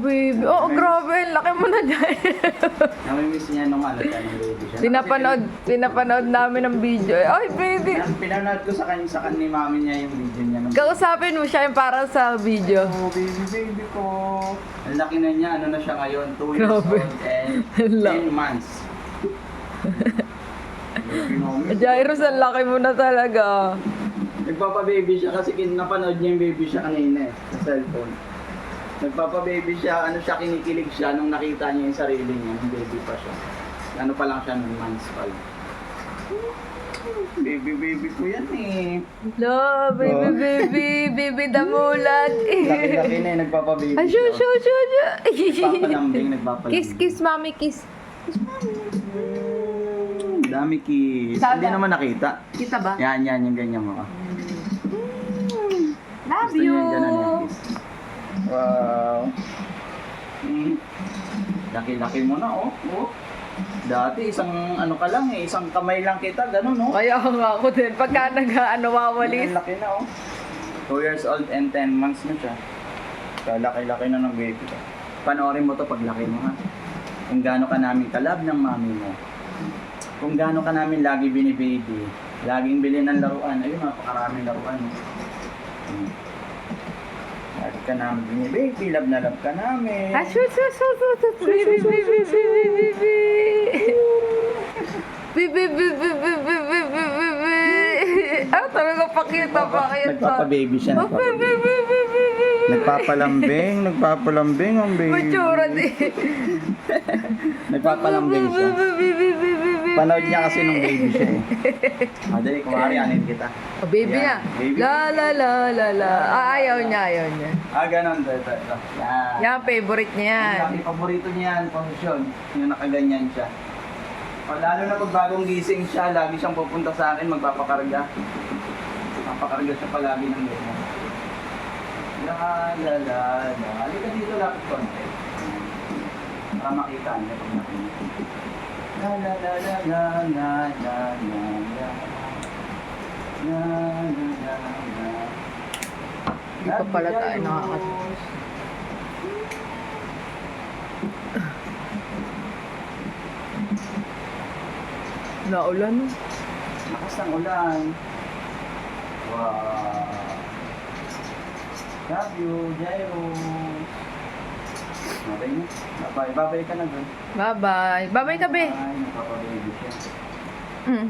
baby. Oh, grabe. Laki mo na dyan. Namimiss niya nung ano siya, nung baby siya. Pinapanood namin ng video. Ay, baby. Pinanood ko sa kanya ni mami niya yung video niya. Kausapin mo siya yung para sa video. Oh, baby ko. Ang laki na niya. Ano na siya ngayon? 2 years Grabe. old and Hello. 10 months. Jairus, ang laki mo na talaga. Nagpapa-baby siya kasi napanood niya yung baby siya kanina sa cellphone. Nagpapa-baby siya, ano siya, kinikilig siya nung nakita niya yung sarili niya, yung baby pa siya. Ano pa lang siya nung months pa lang. Baby ko yan eh. Hello, baby damulat. Laki-laki na yung nagpapa-baby Ay, siya. Nagpapalambing, Kiss, kiss, mommy, kiss. Dami kiss. Sada. Hindi naman nakita. Kita ba? Yan, yung ganyan mo. Love Gusto you. niya yung ganun yung kiss. Wow. Laki-laki mo na, oh. Dati isang ano ka lang eh, isang kamay lang kita, gano'n, no? Kaya nga ako din. Pagka wawalis. Ang laki na, oh. 2 years old and 10 months na siya. So, laki-laki na ng baby ko. Panoorin mo to pag laki mo, ha? Kung gaano ka namin kalab ng mami mo. Kung gaano ka namin lagi binibaby. Laging bilhin ng laruan. Ayun, napakaraming laruan. Lagi ka namin binibaby. Love na love ka namin. Ah, shoot. Baby. Ah, talaga pakita. Nagpapa-baby siya. Nagpapalambing ang baby. Matsura din. Nagpapalambing siya. Panood niya kasi nung baby siya eh. Dali, kumari, anin kita. Oh, baby Yan, na. baby. La. Ah, ayaw niya. Ganon. Ito. Yan. Yan, favorite niya yan. Yung paborito niya yan, posisyon. Yung nakaganyan siya. Lalo na pag bagong gising siya, lagi siyang pupunta sa akin, magpapakarga. Papakarga siya palagi ng ganyan. La. Halika dito, lapit konti. Para makita niya pag nakita. La. Hindi pa pala tayo nakakatawa. Naulan. Lakas ng ulan. Wow. Love you, Jairo. Okay na. Bye-bye ka na dun. Bye-bye. Bye-bye, kabe. Bye. Nagpapababy siya. Mm.